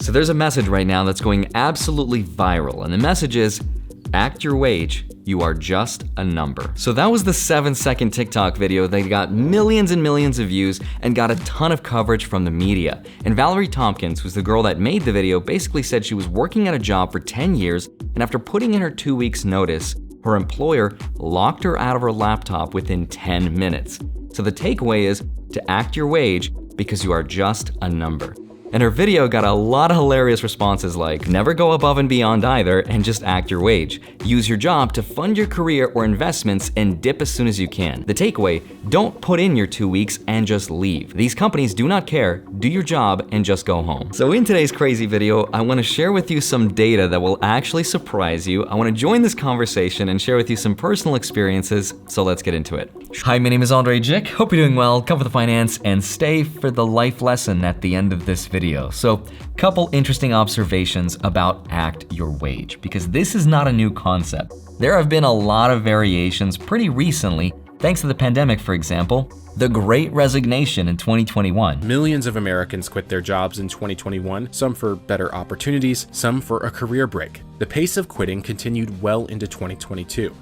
So there's a message right now that's going absolutely viral, and the message is, act your wage, you are just a number. So that was the 7-second TikTok video that got millions and millions of views and got a ton of coverage from the media. And Valerie Tompkins, who's the girl that made the video, basically said she was working at a job for 10 years, and after putting in her 2 weeks notice, her employer locked her out of her laptop within 10 minutes. So the takeaway is to act your wage because you are just a number. And her video got a lot of hilarious responses like, never go above and beyond either, and just act your wage. Use your job to fund your career or investments and dip as soon as you can. The takeaway, don't put in your 2 weeks and just leave. These companies do not care, do your job and just go home. So in today's crazy video, I wanna share with you some data that will actually surprise you. I wanna join this conversation and share with you some personal experiences, so let's get into it. Hi, my name is Andrei Jikh. Hope you're doing well, cover the finance, and stay for the life lesson at the end of this video. So, couple interesting observations about act your wage, because this is not a new concept. There have been a lot of variations pretty recently, thanks to the pandemic, for example. The Great Resignation in 2021. Millions of Americans quit their jobs in 2021, some for better opportunities, some for a career break. The pace of quitting continued well into 2022.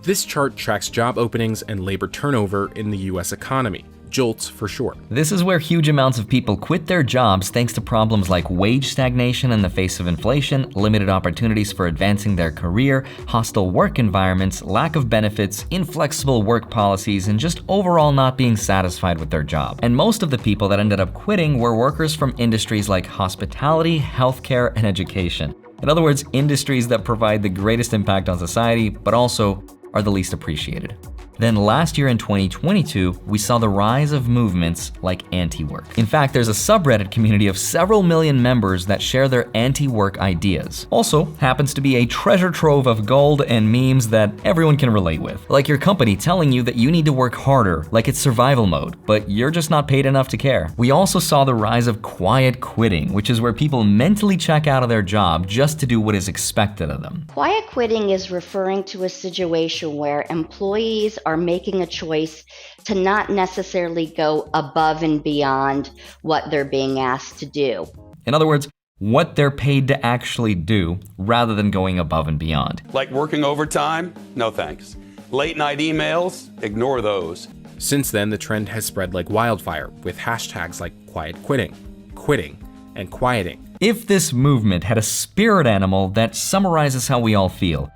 This chart tracks job openings and labor turnover in the US economy. JOLTS for short. This is where huge amounts of people quit their jobs thanks to problems like wage stagnation in the face of inflation, limited opportunities for advancing their career, hostile work environments, lack of benefits, inflexible work policies, and just overall not being satisfied with their job. And most of the people that ended up quitting were workers from industries like hospitality, healthcare, and education. In other words, industries that provide the greatest impact on society, but also are the least appreciated. Then last year in 2022, we saw the rise of movements like anti-work. In fact, there's a subreddit community of several million members that share their anti-work ideas. Also, happens to be a treasure trove of gold and memes that everyone can relate with. Like your company telling you that you need to work harder, like it's survival mode, but you're just not paid enough to care. We also saw the rise of quiet quitting, which is where people mentally check out of their job just to do what is expected of them. Quiet quitting is referring to a situation where employees are making a choice to not necessarily go above and beyond what they're being asked to do. In other words, what they're paid to actually do rather than going above and beyond. Like working overtime? No thanks. Late night emails? Ignore those. Since then, the trend has spread like wildfire with hashtags like quiet quitting, quitting, and quieting. If this movement had a spirit animal that summarizes how we all feel,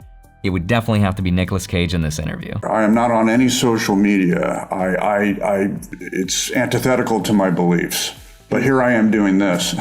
it would definitely have to be Nicolas Cage in this interview. I am not on any social media. It's antithetical to my beliefs. But here I am doing this.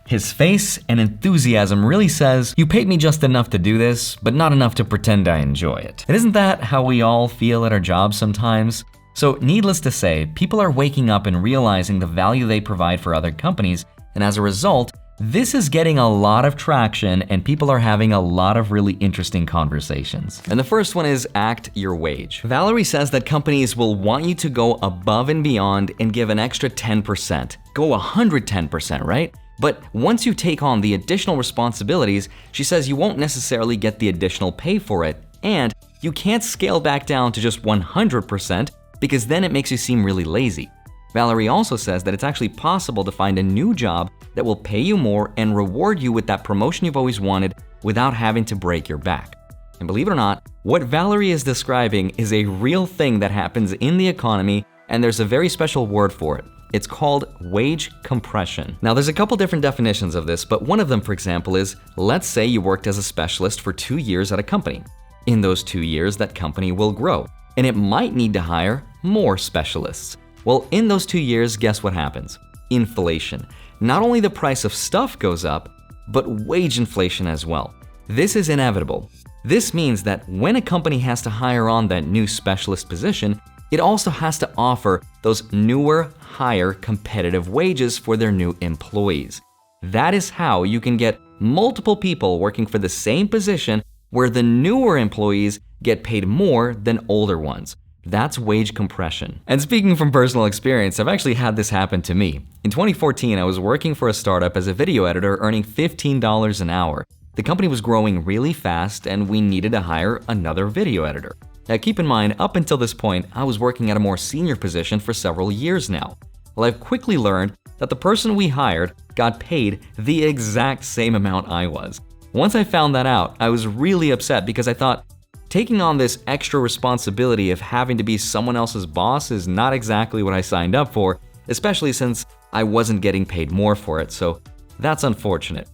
His face and enthusiasm really says, you paid me just enough to do this, but not enough to pretend I enjoy it. And isn't that how we all feel at our jobs sometimes? So needless to say, people are waking up and realizing the value they provide for other companies, and as a result, this is getting a lot of traction and people are having a lot of really interesting conversations. And the first one is act your wage. Valerie says that companies will want you to go above and beyond and give an extra 10%. Go 110%, right? But once you take on the additional responsibilities, she says you won't necessarily get the additional pay for it, and you can't scale back down to just 100% because then it makes you seem really lazy. Valerie also says that it's actually possible to find a new job that will pay you more and reward you with that promotion you've always wanted without having to break your back. And believe it or not, what Valerie is describing is a real thing that happens in the economy, and there's a very special word for it. It's called wage compression. Now, there's a couple different definitions of this, but one of them, for example, is let's say you worked as a specialist for 2 years at a company. In those 2 years, that company will grow, and it might need to hire more specialists. Well, in those 2 years, guess what happens? Inflation. Not only the price of stuff goes up, but wage inflation as well. This is inevitable. This means that when a company has to hire on that new specialist position, it also has to offer those newer, higher competitive wages for their new employees. That is how you can get multiple people working for the same position where the newer employees get paid more than older ones. That's wage compression. And speaking from personal experience, I've actually had this happen to me. In 2014, I was working for a startup as a video editor earning $15 an hour. The company was growing really fast and we needed to hire another video editor. Now keep in mind, up until this point, I was working at a more senior position for several years now. Well, I've quickly learned that the person we hired got paid the exact same amount I was. Once I found that out, I was really upset because I thought, taking on this extra responsibility of having to be someone else's boss is not exactly what I signed up for, especially since I wasn't getting paid more for it, so that's unfortunate.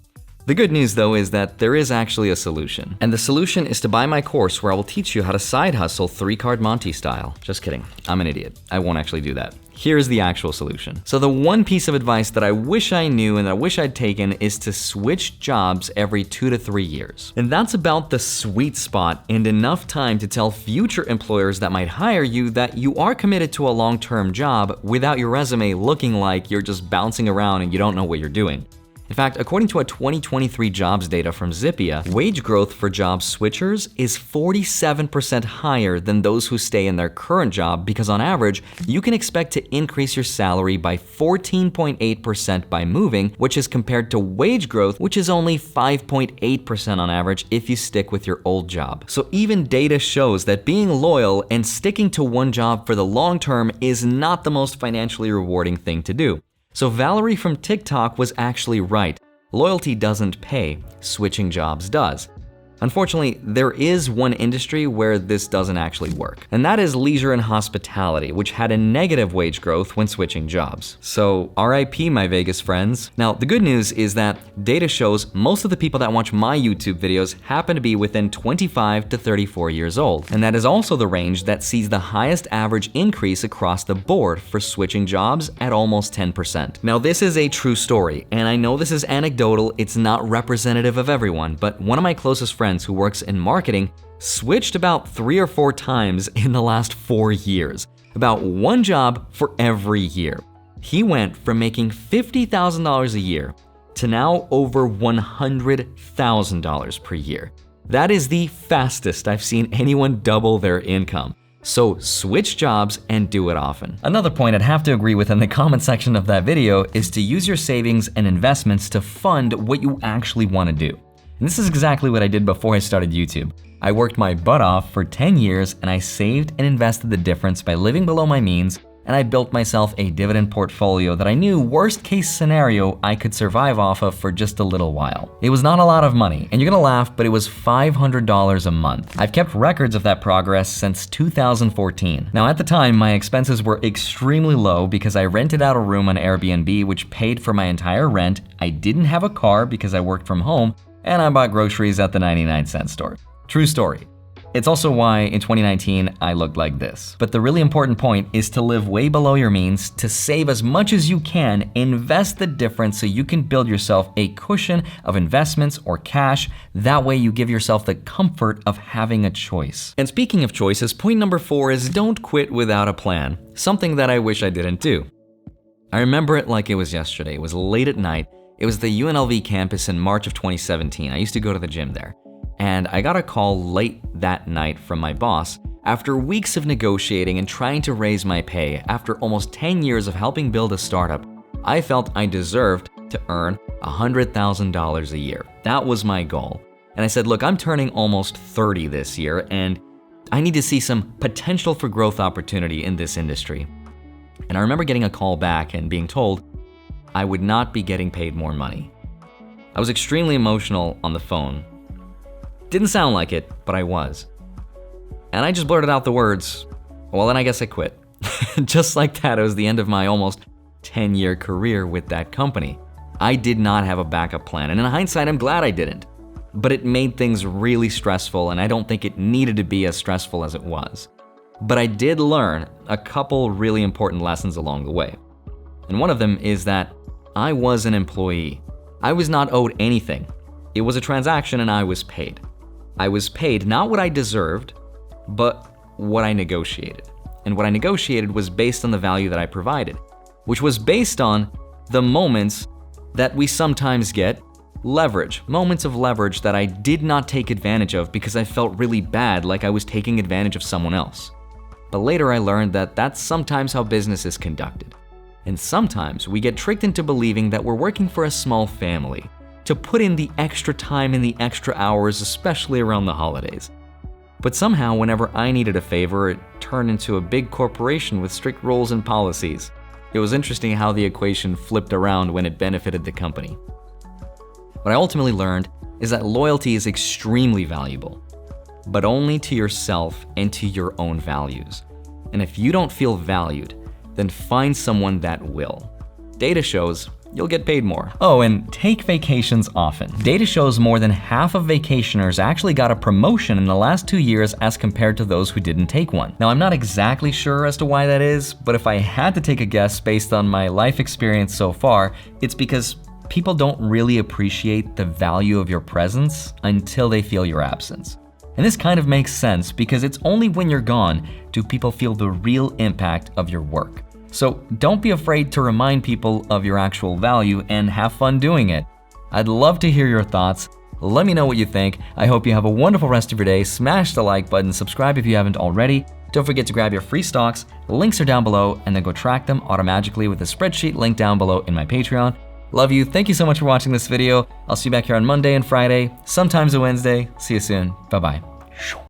The good news though is that there is actually a solution. And the solution is to buy my course where I will teach you how to side hustle 3-card Monty style. Just kidding, I'm an idiot. I won't actually do that. Here's the actual solution. So the one piece of advice that I wish I knew and that I wish I'd taken is to switch jobs every 2 to 3 years. And that's about the sweet spot and enough time to tell future employers that might hire you that you are committed to a long-term job without your resume looking like you're just bouncing around and you don't know what you're doing. In fact, according to a 2023 jobs data from Zippia, wage growth for job switchers is 47% higher than those who stay in their current job because on average, you can expect to increase your salary by 14.8% by moving, which is compared to wage growth, which is only 5.8% on average if you stick with your old job. So even data shows that being loyal and sticking to one job for the long term is not the most financially rewarding thing to do. So Valerie from TikTok was actually right. Loyalty doesn't pay, switching jobs does. Unfortunately, there is one industry where this doesn't actually work, and that is leisure and hospitality, which had a negative wage growth when switching jobs. So RIP my Vegas friends. Now, the good news is that data shows most of the people that watch my YouTube videos happen to be within 25 to 34 years old, and that is also the range that sees the highest average increase across the board for switching jobs at almost 10%. Now, this is a true story, and I know this is anecdotal, it's not representative of everyone, but one of my closest friends who works in marketing switched about 3 or 4 times in the last 4 years, about one job for every year. He went from making $50,000 a year to now over $100,000 per year. That is the fastest I've seen anyone double their income. So switch jobs and do it often. Another point I'd have to agree with in the comment section of that video is to use your savings and investments to fund what you actually want to do. And this is exactly what I did before I started YouTube. I worked my butt off for 10 years and I saved and invested the difference by living below my means, and I built myself a dividend portfolio that I knew worst case scenario I could survive off of for just a little while. It was not a lot of money, and you're gonna laugh, but it was $500 a month. I've kept records of that progress since 2014. Now at the time, my expenses were extremely low because I rented out a room on Airbnb which paid for my entire rent, I didn't have a car because I worked from home, and I bought groceries at the 99-cent store. True story. It's also why in 2019 I looked like this. But the really important point is to live way below your means, to save as much as you can, invest the difference so you can build yourself a cushion of investments or cash. That way you give yourself the comfort of having a choice. And speaking of choices, point number 4 is don't quit without a plan. Something that I wish I didn't do. I remember it like it was yesterday. It was late at night. It was the UNLV campus in March of 2017. I used to go to the gym there. And I got a call late that night from my boss after weeks of negotiating and trying to raise my pay. After almost 10 years of helping build a startup, I felt I deserved to earn $100,000 a year. That was my goal. And I said, look, I'm turning almost 30 this year and I need to see some potential for growth opportunity in this industry. And I remember getting a call back and being told I would not be getting paid more money. I was extremely emotional on the phone. Didn't sound like it, but I was. And I just blurted out the words, well, then I guess I quit. Just like that, it was the end of my almost 10-year career with that company. I did not have a backup plan, and in hindsight, I'm glad I didn't. But it made things really stressful, and I don't think it needed to be as stressful as it was. But I did learn a couple really important lessons along the way. And one of them is that I was an employee. I was not owed anything. It was a transaction and I was paid. I was paid not what I deserved, but what I negotiated. And what I negotiated was based on the value that I provided, which was based on the moments that we sometimes get leverage, moments of leverage that I did not take advantage of because I felt really bad, like I was taking advantage of someone else. But later I learned that that's sometimes how business is conducted. And sometimes we get tricked into believing that we're working for a small family, to put in the extra time and the extra hours, especially around the holidays. But somehow, whenever I needed a favor, it turned into a big corporation with strict rules and policies. It was interesting how the equation flipped around when it benefited the company. What I ultimately learned is that loyalty is extremely valuable, but only to yourself and to your own values. And if you don't feel valued, then find someone that will. Data shows you'll get paid more. Oh, and take vacations often. Data shows more than half of vacationers actually got a promotion in the last 2 years as compared to those who didn't take one. Now, I'm not exactly sure as to why that is, but if I had to take a guess based on my life experience so far, it's because people don't really appreciate the value of your presence until they feel your absence. And this kind of makes sense because it's only when you're gone do people feel the real impact of your work. So don't be afraid to remind people of your actual value and have fun doing it. I'd love to hear your thoughts. Let me know what you think. I hope you have a wonderful rest of your day. Smash the like button, subscribe if you haven't already. Don't forget to grab your free stocks. Links are down below, and then go track them automatically with the spreadsheet link down below in my Patreon. Love you. Thank you so much for watching this video. I'll see you back here on Monday and Friday, sometimes a Wednesday. See you soon. Bye-bye.